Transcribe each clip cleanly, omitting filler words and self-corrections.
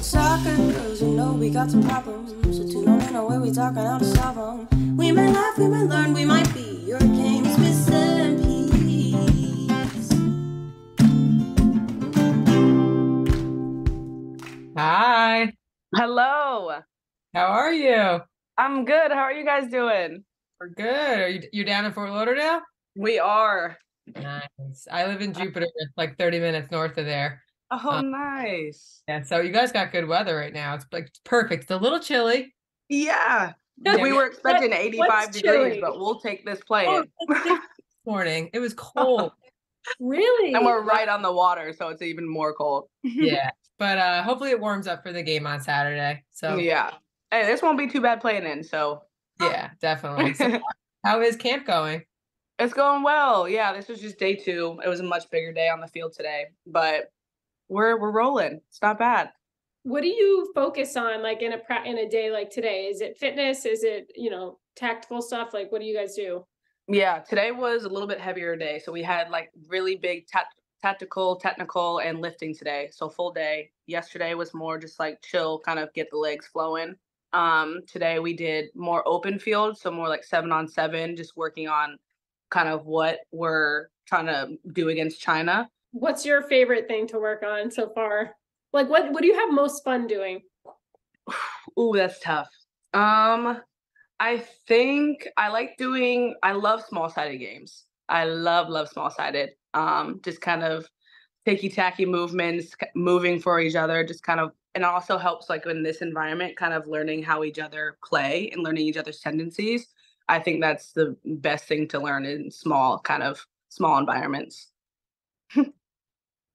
Soccer girls, you know we got some problems. So tune on in, where we talking how to solve them. We may laugh, we may learn, we might be your games with and peace. Hi, Hello. how are you? I'm good. How are you guys doing? We're good. Are you down in Fort Lauderdale? We are. Nice. I live in Jupiter, it's like 30 minutes north of there. Oh, Um, nice. yeah, so you guys got good weather right now. It's like perfect. It's a little chilly. Yeah. Yeah, We were expecting 85 What's degrees, chilly? but we'll take this oh, playing. it's like 6 this morning. It was cold. Really? And we're right on the water, so it's even more cold. Yeah, but hopefully it warms up for the game on Saturday. So Yeah. Hey, this won't be too bad playing in, so yeah, definitely. So how is camp going? it's going well. Yeah, this was just day 2. It was a much bigger day on the field today, but we're rolling. It's not bad. What do you focus on like in a day like today? Is it fitness? Is it, tactical stuff? Like what do you guys do? Yeah, today was a little bit heavier day. So we had like really big tactical, technical, and lifting today. So full day. Yesterday was more just like chill, kind of get the legs flowing. Today we did more open field, so more like 7-on-7, just working on kind of what we're trying to do against China. What's your favorite thing to work on so far? Like what do you have most fun doing? Ooh, that's tough. I think I love small-sided games. I love small-sided. Just kind of ticky-tacky movements, moving for each other, just kind of, and it also helps like in this environment, kind of learning how each other play and learning each other's tendencies. I think that's the best thing to learn in small environments.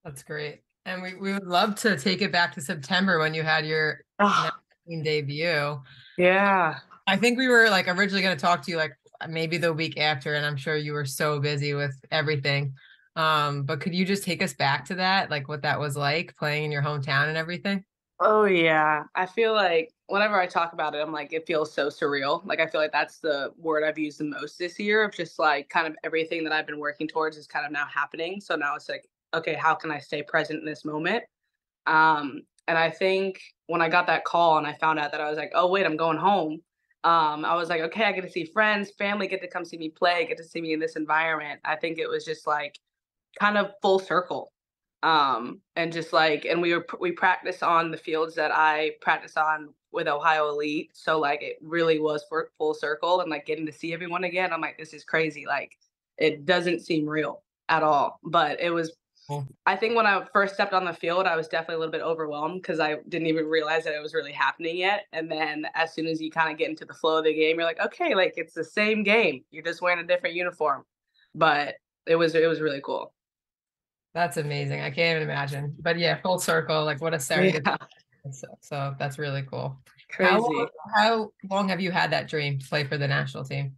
That's great. And we would love to take it back to September when you had your Oh, 19 debut. yeah. I think we were like originally going to talk to you like maybe the week after, and I'm sure you were so busy with everything. But could you just take us back to that, like what that was like playing in your hometown and everything? Oh yeah. I feel like whenever I talk about it, I'm like, it feels so surreal. Like I feel like that's the word I've used the most this year of just like kind of everything that I've been working towards is kind of now happening. So now it's like, okay, how can I stay present in this moment? And I think when I got that call and I found out that I was like, oh wait, I'm going home. I was like, okay, I get to see friends, family get to come see me play, get to see me in this environment. I think it was just like kind of full circle. And just like, and we practice on the fields that I practice on with Ohio Elite. So like it really was for full circle and like getting to see everyone again. I'm like, this is crazy. Like it doesn't seem real at all. But it was, Cool. I think when I first stepped on the field, I was definitely a little bit overwhelmed because I didn't even realize that it was really happening yet. And then as soon as you kind of get into the flow of the game, you're like, okay, like it's the same game. You're just wearing a different uniform. But it was really cool. That's amazing. I can't even imagine. But yeah, full circle, like what a serendipity. Yeah, So that's really cool. crazy. How long have you had that dream to play for the national team?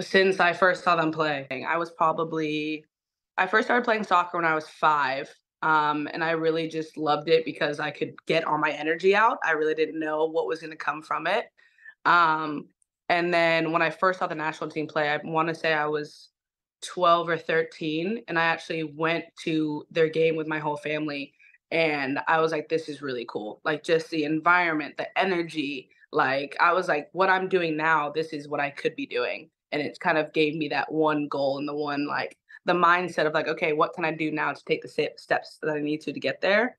Since I first saw them play, I first started playing soccer when I was 5. And I really just loved it because I could get all my energy out. I really didn't know what was going to come from it. Um, and then when I first saw the national team play, I want to say I was 12 or 13, and I actually went to their game with my whole family. And I was like, this is really cool. Like, just the environment, the energy. Like, I was like, what I'm doing now, this is what I could be doing. And it kind of gave me that one goal and the one, like, the mindset of like, okay, what can I do now to take the steps that I need to get there?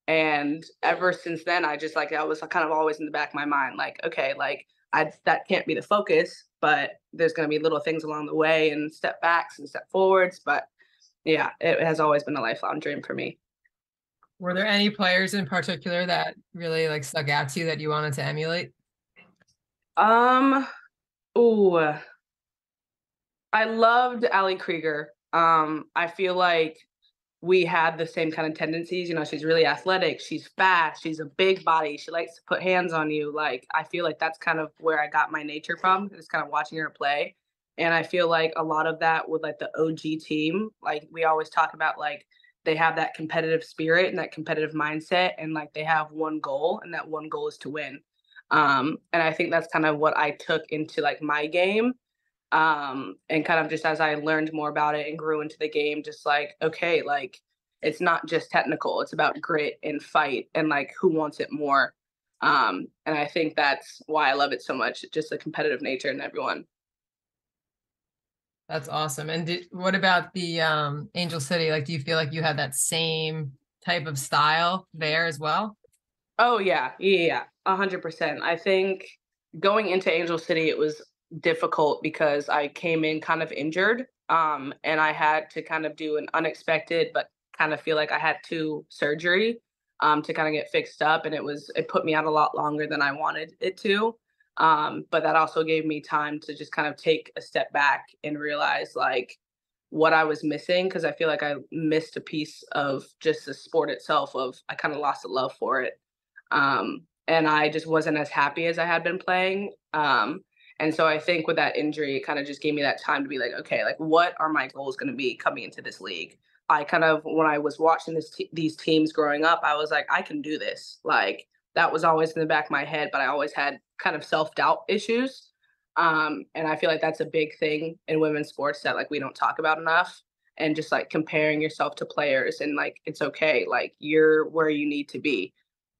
And ever since then, I just like, I was kind of always in the back of my mind, like, okay, like that can't be the focus, but there's going to be little things along the way and step backs and step forwards. But yeah, it has always been a lifelong dream for me. Were there any players in particular that really like stuck out to you that you wanted to emulate? Um, ooh, I loved Ali Krieger. I feel like we had the same kind of tendencies. You know, she's really athletic, she's fast, she's a big body, she likes to put hands on you. Like, I feel like that's kind of where I got my nature from, just kind of watching her play. And I feel like a lot of that with like the OG team, like we always talk about, like they have that competitive spirit and that competitive mindset, and like they have one goal, and that one goal is to win. And I think that's kind of what I took into like my game. And kind of just as I learned more about it and grew into the game, just like, okay, like it's not just technical. It's about grit and fight and like who wants it more. And I think that's why I love it so much, just the competitive nature in everyone. That's awesome. And what about the Angel City? Like, do you feel like you had that same type of style there as well? Oh yeah, 100%. I think going into Angel City, it was difficult because I came in kind of injured, and I had to kind of do an unexpected, but kind of feel like I had to surgery, to kind of get fixed up, and it put me out a lot longer than I wanted it to. But that also gave me time to just kind of take a step back and realize like what I was missing because I feel like I missed a piece of just the sport itself. Of I kind of lost a love for it, and I just wasn't as happy as I had been playing. And so I think with that injury, it kind of just gave me that time to be like, okay, like what are my goals going to be coming into this league? I kind of, when I was watching these teams growing up, I was like, I can do this. Like that was always in the back of my head, but I always had kind of self-doubt issues. And I feel like that's a big thing in women's sports that like we don't talk about enough. And just like comparing yourself to players and like it's okay, like you're where you need to be.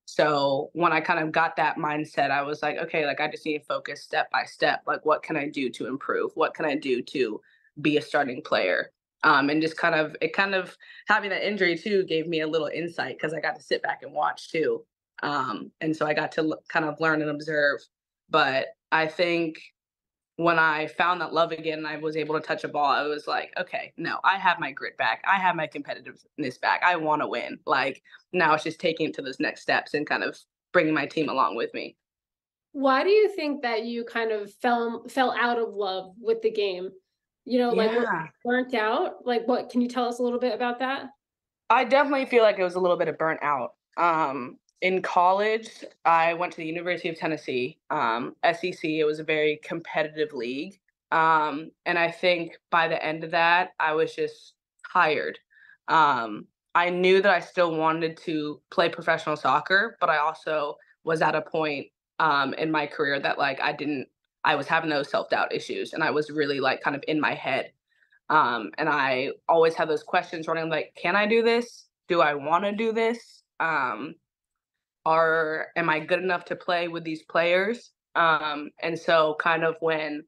So when I kind of got that mindset, I was like, okay, like I just need to focus step by step. Like, what can I do to improve? What can I do to be a starting player? And just kind of having that injury too gave me a little insight because I got to sit back and watch too. And so I got to kind of learn and observe. But I think when I found that love again and I was able to touch a ball, I was like, okay, no, I have my grit back. I have my competitiveness back. I want to win. Like now it's just taking it to those next steps and kind of bringing my team along with me. Why do you think that you kind of fell out of love with the game? Like were Yeah. you burnt out? Like what can you tell us a little bit about that? I definitely feel like it was a little bit of burnt out. In college, I went to the University of Tennessee, SEC. It was a very competitive league. And I think by the end of that, I was just tired. I knew that I still wanted to play professional soccer, but I also was at a point in my career that like I was having those self doubt issues and I was really like kind of in my head. And I always have those questions running like, can I do this? Do I want to do this? Or am I good enough to play with these players? And so kind of when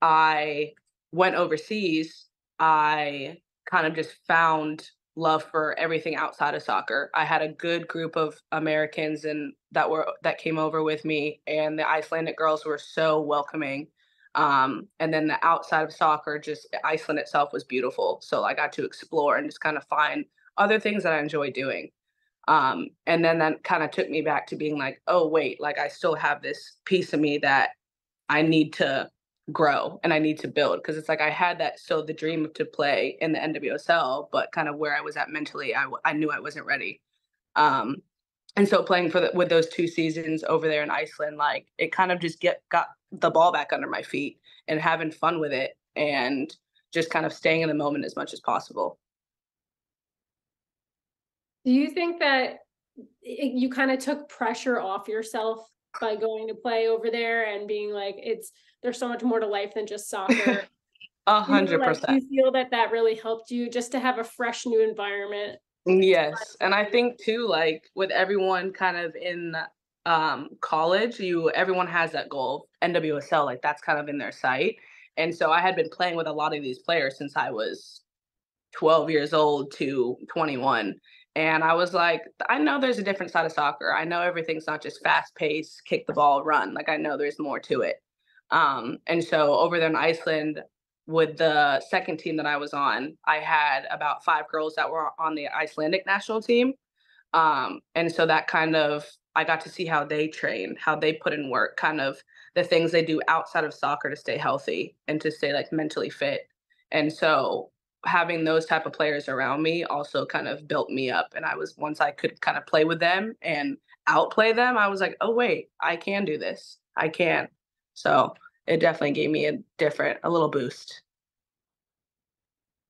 I went overseas, I kind of just found love for everything outside of soccer. I had a good group of Americans and that came over with me, and the Icelandic girls were so welcoming. And then the outside of soccer, just Iceland itself was beautiful. So I got to explore and just kind of find other things that I enjoy doing. And then that kind of took me back to being like, oh wait, like I still have this piece of me that I need to grow and I need to build because it's like I had that still the dream to play in the NWSL, but kind of where I was at mentally, I knew I wasn't ready. Um, and so playing with those 2 seasons over there in Iceland, like it kind of just got the ball back under my feet and having fun with it and just kind of staying in the moment as much as possible. Do you think that you kind of took pressure off yourself by going to play over there and being like, there's so much more to life than just soccer? A Like, do 100%. you feel that that really helped you just to have a fresh new environment? Yes, and I think too, like with everyone kind of in college, you everyone has that goal, NWSL, like that's kind of in their sight. And so I had been playing with a lot of these players since I was 12 years old to 21. And I was like, I know there's a different side of soccer. I know everything's not just fast pace, kick the ball, run. Like I know there's more to it. And so over there in Iceland, with the second team that I was on, I had about 5 girls that were on the Icelandic national team. And so that kind of, I got to see how they train, how they put in work, kind of the things they do outside of soccer to stay healthy and to stay like mentally fit. And so having those type of players around me also kind of built me up. And once I could kind of play with them and outplay them, I was like, oh, wait, I can do this. I can. So it definitely gave me a little boost.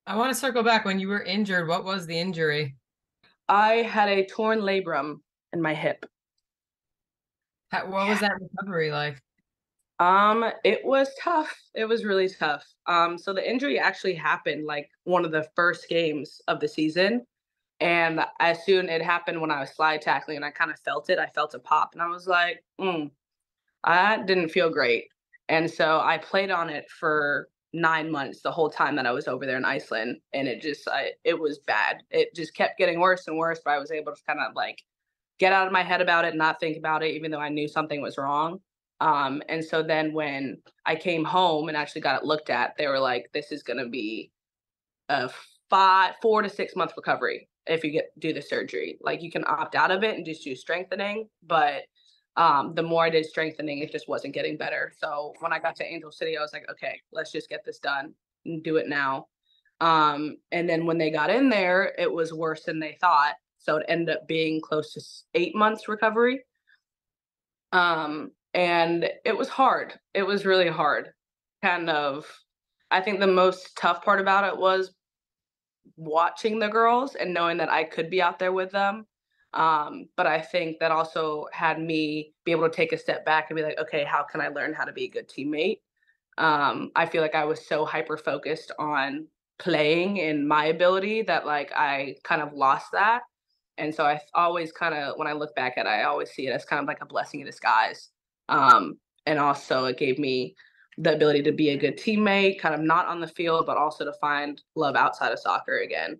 I want to circle back when you were injured. What was the injury? I had a torn labrum in my hip. What was that recovery like? It was tough. It was really tough. So the injury actually happened like one of the first games of the season. And as soon it happened when I was slide tackling and I kind of felt it, I felt a pop and I was like, I didn't feel great. And so I played on it for 9 months, the whole time that I was over there in Iceland. And it was bad. It just kept getting worse and worse, but I was able to kind of like get out of my head about it, not think about it, even though I knew something was wrong. And so then when I came home and actually got it looked at, they were like, this is going to be a 4 to 6 month recovery if you do the surgery. Like you can opt out of it and just do strengthening, but the more I did strengthening, it just wasn't getting better. So when I got to Angel City, I was like, okay, let's just get this done and do it now. And then when they got in there, it was worse than they thought. So it ended up being close to 8 months recovery. And it was hard. It was really hard. Kind of, I think the most tough part about it was watching the girls and knowing that I could be out there with them. But I think that also had me be able to take a step back and be like, okay, how can I learn how to be a good teammate? I feel like I was so hyper focused on playing and my ability that like I kind of lost that. And so I always kind of, when I look back at it, I always see it as kind of like a blessing in disguise. And also it gave me the ability to be a good teammate, kind of not on the field, but also to find love outside of soccer again,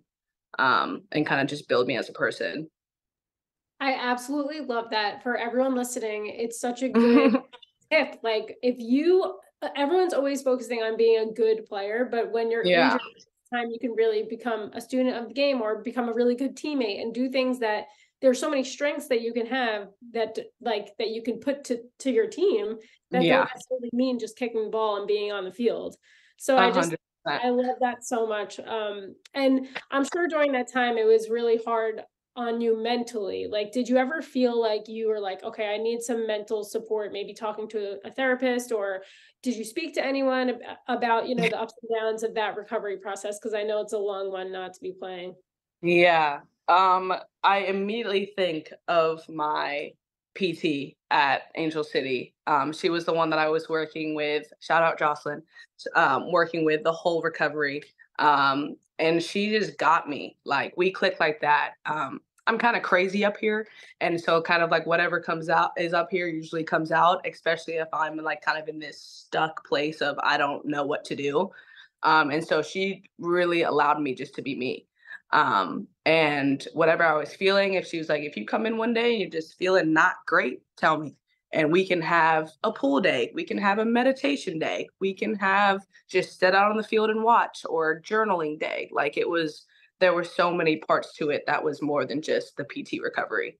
and kind of just build me as a person. I absolutely love that. For everyone listening, it's such a good tip. Like if you, everyone's always focusing on being a good player, but when you're Yeah. injured, time you can really become a student of the game or become a really good teammate and do things that there's so many strengths that you can have that like that you can put to your team that Yeah. don't necessarily mean just kicking the ball and being on the field. So 100%. I love that so much. And I'm sure during that time it was really hard on you mentally. Like, did you ever feel like you were like, okay, I need some mental support, maybe talking to a therapist, or did you speak to anyone about, the ups and downs of that recovery process? Because I know it's a long one not to be playing. Yeah. I immediately think of my PT at Angel City. She was the one that I was working with. Shout out Jocelyn. Working with the whole recovery. And she just got me. Like we clicked like that. I'm kind of crazy up here, and so kind of like whatever comes out is up here usually comes out, especially if I'm like kind of in this stuck place of I don't know what to do. And so she really allowed me just to be me. And whatever I was feeling, if she was like, if you come in one day and you're just feeling not great, tell me. And we can have a pool day. We can have a meditation day. We can have just sit out on the field and watch, or journaling day. Like there were so many parts to it that was more than just the PT recovery.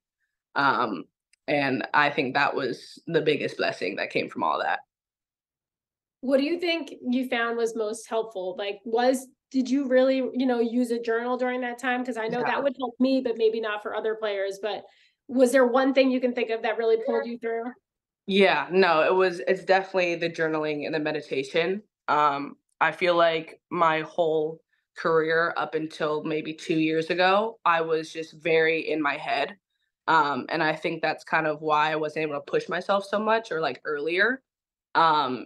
Um, and I think that was the biggest blessing that came from all that. What do you think you found was most helpful? Like, did you really, use a journal during that time? Because I know that Yeah. would help me, but maybe not for other players. But was there one thing you can think of that really pulled you through? Yeah, no, it's definitely the journaling and the meditation. I feel like my whole career up until maybe 2 years ago, I was just very in my head. And I think that's kind of why I wasn't able to push myself so much or like earlier.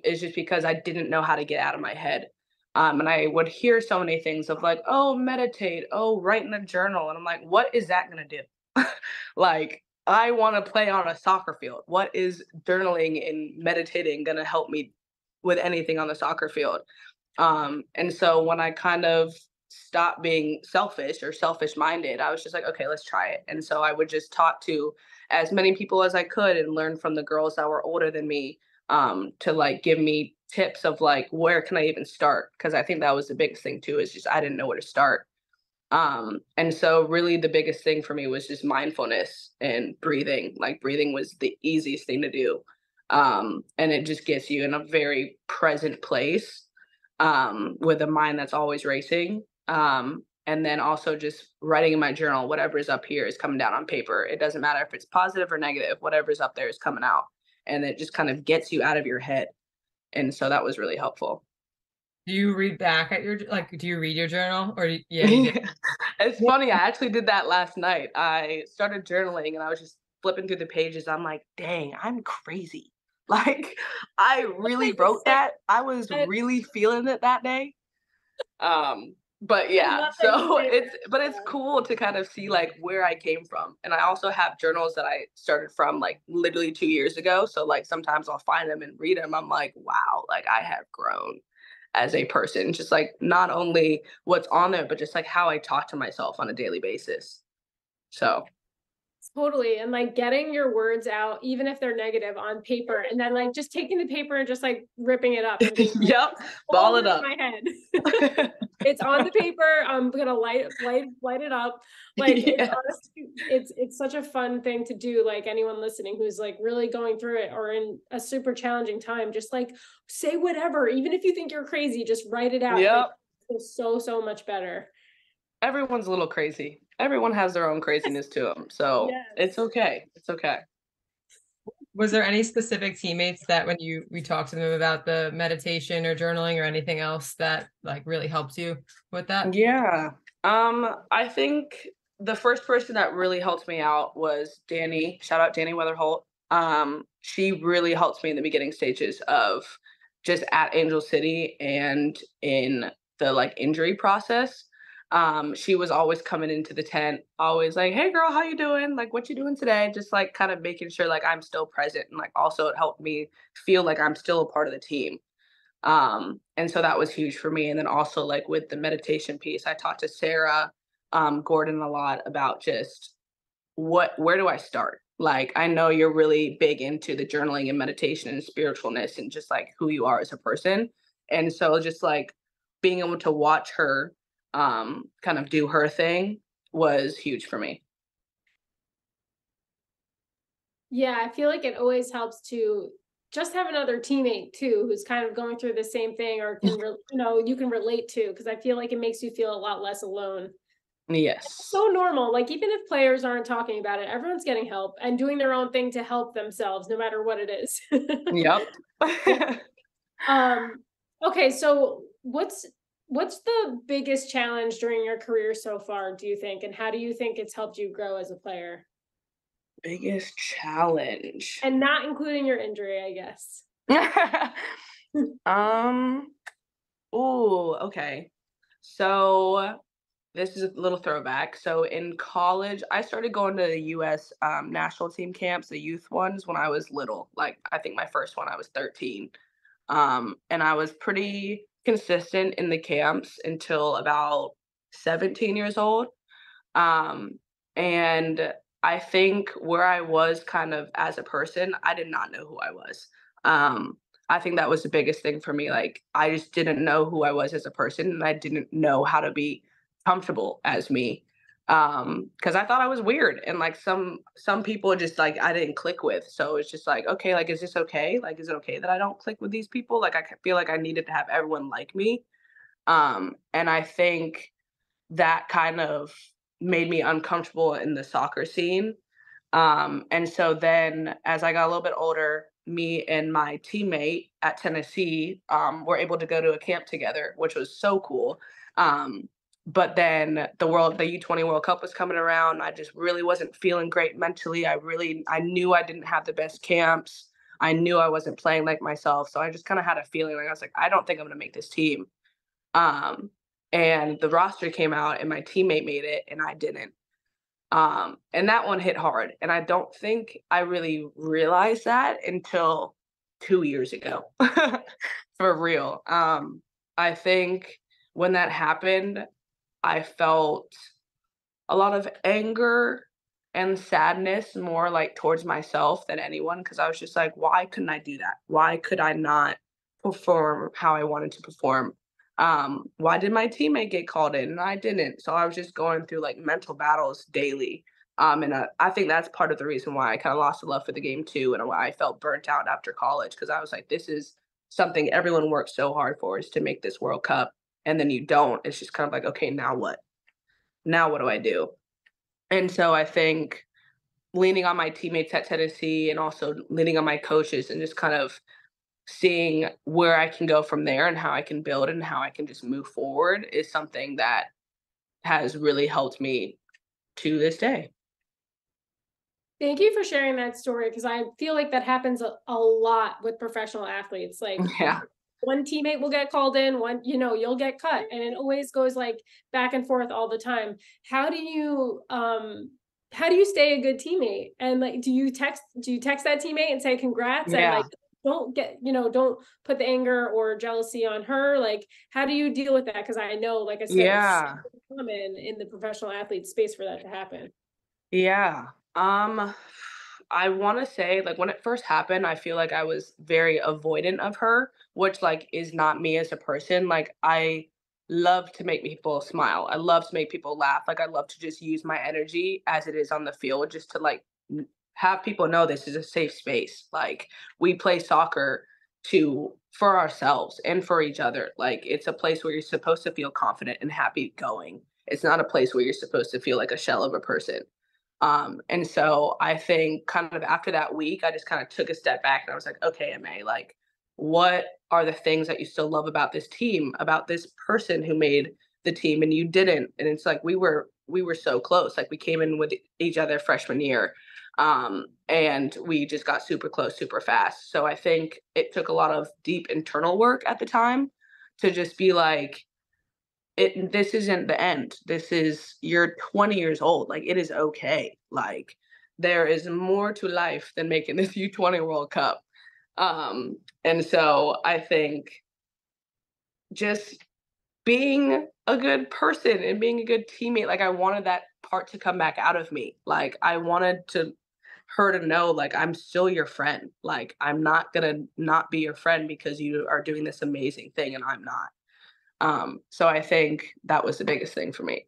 Is just because I didn't know how to get out of my head. And I would hear so many things of like, oh, meditate, oh, write in a journal. And I'm like, what is that gonna do? Like, I want to play on a soccer field. What is journaling and meditating going to help me with anything on the soccer field? And so when I kind of stopped being selfish or selfish minded, I was just like, okay, let's try it. And so I would just talk to as many people as I could and learn from the girls that were older than me, to like give me tips of like, where can I even start? Because I think that was the biggest thing too, is just I didn't know where to start. And so really the biggest thing for me was just mindfulness and breathing. Like breathing was the easiest thing to do. And it just gets you in a very present place, with a mind that's always racing. And then also just writing in my journal, whatever's up here is coming down on paper. It doesn't matter if it's positive or negative, whatever's up there is coming out. And it just kind of gets you out of your head. And so that was really helpful. Do you read back at do you read your journal yeah, you did. It's funny. I actually did that last night. I started journaling and I was just flipping through the pages. I'm like, dang, I'm crazy. Like, I really wrote that. I was really feeling it that day. But I yeah, love that you so say it's that. cool to kind of see like where I came from. And I also have journals that I started from like literally 2 years ago. So like sometimes I'll find them and read them. I'm like, wow, like I have grown as a person. Just like not only what's on there, but just like how I talk to myself on a daily basis. So Totally. And like getting your words out, even if they're negative on paper, and then like just taking the paper and just like ripping it up and being like, yep, all ball it over up. my head. It's on the paper. I'm gonna light it up. Like it's Yeah. honestly, it's such a fun thing to do. Like anyone listening who's like really going through it or in a super challenging time, just like say whatever, even if you think you're crazy, just write it out. Like Yep. it's so much better. Everyone's a little crazy. Everyone has their own craziness to them. So it's Yes. okay. It's okay. Was there any specific teammates that when we talked to them about the meditation or journaling or anything else that like really helped you with that? Yeah. I think the first person that really helped me out was Danny. Shout out Danny Weatherholt. She really helped me in the beginning stages of just at Angel City and in the like injury process. She was always coming into the tent, always like, "Hey girl, how you doing? Like what you doing today?" Just like kind of making sure like I'm still present and like also it helped me feel like I'm still a part of the team. And so that was huge for me. And then also like with the meditation piece, I talked to Sarah Gordon a lot about just where do I start? Like I know you're really big into the journaling and meditation and spiritualness and just like who you are as a person. And so just like being able to watch her kind of do her thing was huge for me. Yeah, I feel like it always helps to just have another teammate too who's kind of going through the same thing or can you can relate to, because I feel like it makes you feel a lot less alone. It's Yes. so normal. Like even if players aren't talking about it, everyone's getting help and doing their own thing to help themselves, no matter what it is. Yep. Yeah. Um, okay, so what's the biggest challenge during your career so far, do you think? And how do you think it's helped you grow as a player? Biggest challenge. And not including your injury, I guess. um Oh, okay. So this is a little throwback. So in college, I started going to the U.S. National team camps, the youth ones, when I was little. Like I think my first one, I was 13, and I was pretty consistent in the camps until about 17 years old. Um, and I think where I was kind of as a person, I did not know who I was. Um, I think that was the biggest thing for me. Like, I just didn't know who I was as a person, and I didn't know how to be comfortable as me. Because I thought I was weird, and like some people just like I didn't click with. So it's just like, okay, like, is this okay? Like, is it okay that I don't click with these people? Like, feel like I needed to have everyone like me. And I think that kind of made me uncomfortable in the soccer scene. And so then as I got a little bit older, me and my teammate at Tennessee were able to go to a camp together, which was so cool. But then the U20 World Cup was coming around. I just really wasn't feeling great mentally. I knew I didn't have the best camps. I knew I wasn't playing like myself. So I just kind of had a feeling like I was like, I don't think I'm going to make this team. Um, and the roster came out and my teammate made it and I didn't. And that one hit hard. And I don't think I really realized that until 2 years ago. For real. I think when that happened, I felt a lot of anger and sadness more like towards myself than anyone because I was just like, why couldn't I do that? Why could I not perform how I wanted to perform? Why did my teammate get called in and I didn't? So I was just going through like mental battles daily. And I think that's part of the reason why I kind of lost the love for the game too, and why I felt burnt out after college because I was like, this is something everyone works so hard for is to make this World Cup, and then you don't. It's just kind of like, okay, now what? Now what do I do? And so I think leaning on my teammates at Tennessee and also leaning on my coaches and just kind of seeing where I can go from there and how I can build and how I can just move forward is something that has really helped me to this day. Thank you for sharing that story because I feel like that happens a lot with professional athletes. Like Yeah. one teammate will get called in, one, you'll get cut, and it always goes like back and forth all the time. How do you stay a good teammate? And like, do you text that teammate and say congrats, and like, don't put the anger or jealousy on her? Like, how do you deal with that? Because I know, like I said, it's so common in the professional athlete space for that to happen. Yeah. I want to say, like, when it first happened, I feel like I was very avoidant of her, which like is not me as a person. Like, I love to make people smile. I love to make people laugh. Like, I love to just use my energy as it is on the field, just to like have people know this is a safe space. Like, we play soccer for ourselves and for each other. Like, it's a place where you're supposed to feel confident and happy going. It's not a place where you're supposed to feel like a shell of a person. And so I think kind of after that week, I just kind of took a step back and I was like, okay, MA, like, what are the things that you still love about this team, about this person who made the team and you didn't? And it's like we were so close. Like, we came in with each other freshman year. And we just got super close super fast. So I think it took a lot of deep internal work at the time to just be like, this isn't the end. You're 20 years old. Like, it is okay. Like, there is more to life than making this U20 World Cup. And so I think just being a good person and being a good teammate, like, I wanted that part to come back out of me. Like, I wanted her to know, like, I'm still your friend. Like, I'm not gonna not be your friend because you are doing this amazing thing and I'm not. So I think that was the biggest thing for me.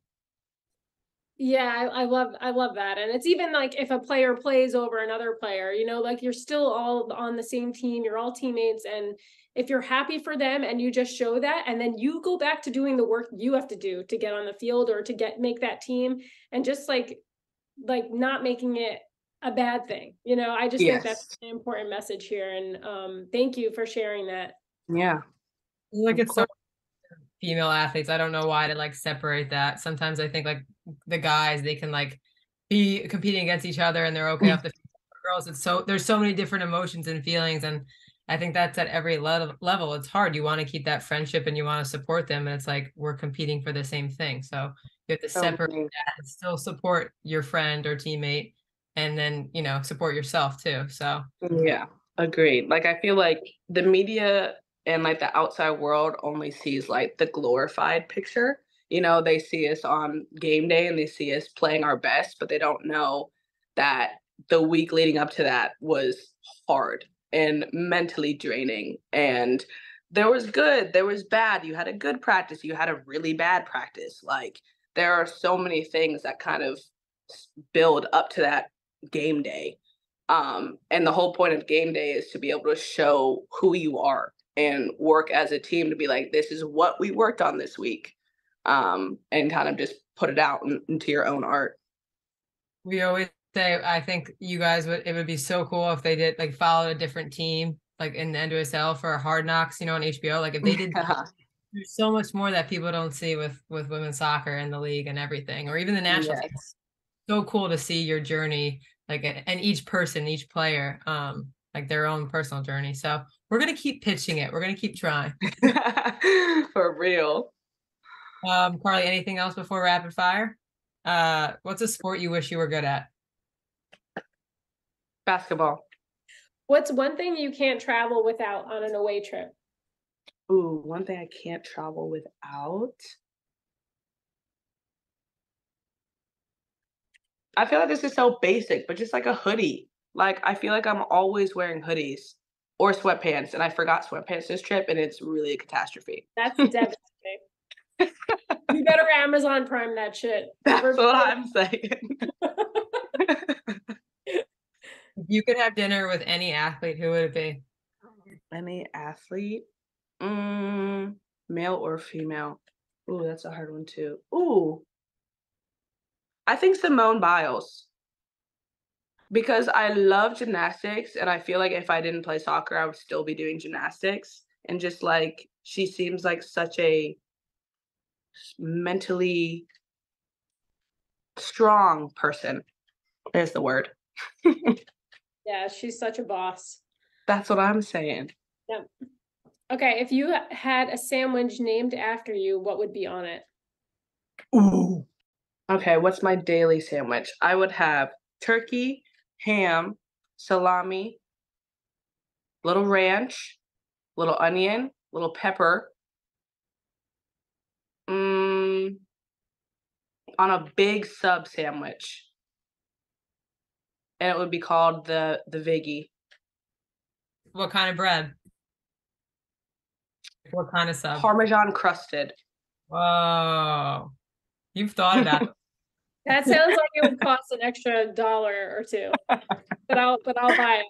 Yeah, I love that. And it's even like if a player plays over another player, like you're still all on the same team, you're all teammates. And if you're happy for them and you just show that, and then you go back to doing the work you have to do to get on the field or to make that team, and just like not making it a bad thing. I just think that's Yes. an important message here. And thank you for sharing that. Yeah. Like, Of it's so course. female athletes. I don't know why to like separate that. Sometimes I think like the guys, they can like be competing against each other and they're okay off the field. Girls, there's so many different emotions and feelings, and I think that's at every level. It's hard. You want to keep that friendship and you want to support them, and it's like we're competing for the same thing. So you have to separate that and still support your friend or teammate, and then support yourself too. So Yeah, agreed. Like, I feel like the media and like the outside world only sees like the glorified picture. They see us on game day and they see us playing our best, but they don't know that the week leading up to that was hard and mentally draining. And there was good, there was bad. You had a good practice, you had a really bad practice. Like, there are so many things that kind of build up to that game day. And the whole point of game day is to be able to show who you are and work as a team to be like, this is what we worked on this week. And kind of just put it out into your own art. we always say, I think you guys it would be so cool if they did like follow a different team, like in the NWSL for Hard Knocks, on HBO. Like, if they did, there's so much more that people don't see with women's soccer and the league and everything, or even the national team. Yes. So cool to see your journey, like, and each person, each player, like their own personal journey. So we're gonna keep pitching it. We're gonna keep trying. For real. Carly, anything else before rapid fire? What's a sport you wish you were good at? Basketball. What's one thing you can't travel without on an away trip? Ooh, one thing I can't travel without. I feel like this is so basic, but just like a hoodie. Like, I feel like I'm always wearing hoodies or sweatpants, and I forgot sweatpants this trip, and it's really a catastrophe. That's devastating. You better Amazon Prime that shit. That's what I'm saying. If you could have dinner with any athlete, who would it be? Any athlete? Male or female? Ooh, that's a hard one too. Ooh, I think Simone Biles. Because I love gymnastics, and I feel like if I didn't play soccer, I would still be doing gymnastics. And just like, she seems like such a mentally strong person, is the word. Yeah, she's such a boss. That's what I'm saying. Yep. Okay, if you had a sandwich named after you, what would be on it? Ooh. Okay, what's my daily sandwich? I would have turkey, ham, salami, little ranch, little onion, little pepper, mm, on a big sub sandwich, and it would be called the Viggy. What kind of bread? What kind of sub? Parmesan crusted. Whoa. You've thought about it. That sounds like it would cost an extra $1 or 2, but I'll buy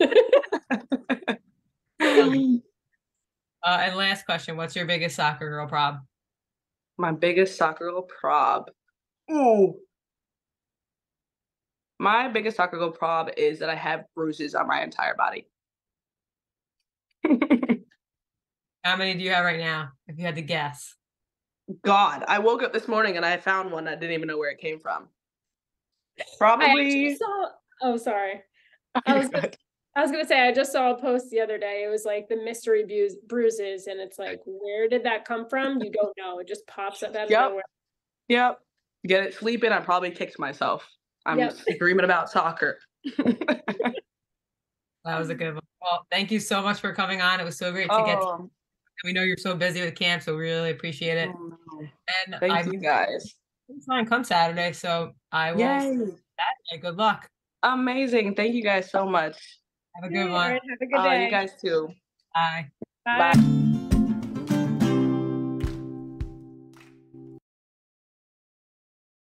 it. And last question, what's your biggest soccer girl prob? My biggest soccer girl prob. Ooh. My biggest soccer girl prob is that I have bruises on my entire body. How many do you have right now, if you had to guess? God, I woke up this morning and I found one. I didn't even know where it came from. I Probably. actually saw oh, sorry. You're good. I was gonna say, I just saw a post the other day. It was like the mystery bruises, and it's like, where did that come from? You don't know. It just pops up out of Yep. nowhere. Yep. Get it sleeping. I probably kicked myself. I'm Yep. dreaming about soccer. That was a good one. Well, thank you so much for coming on. It was so great to get to Oh, we know you're so busy with camp, so we really appreciate it. oh no. And Thank you guys. fine come Saturday, so I will Yay. Saturday. Good luck. Amazing. Thank you guys so much. Have a Yay. good All one. right, have a good day. You guys too. Bye. Bye. Bye.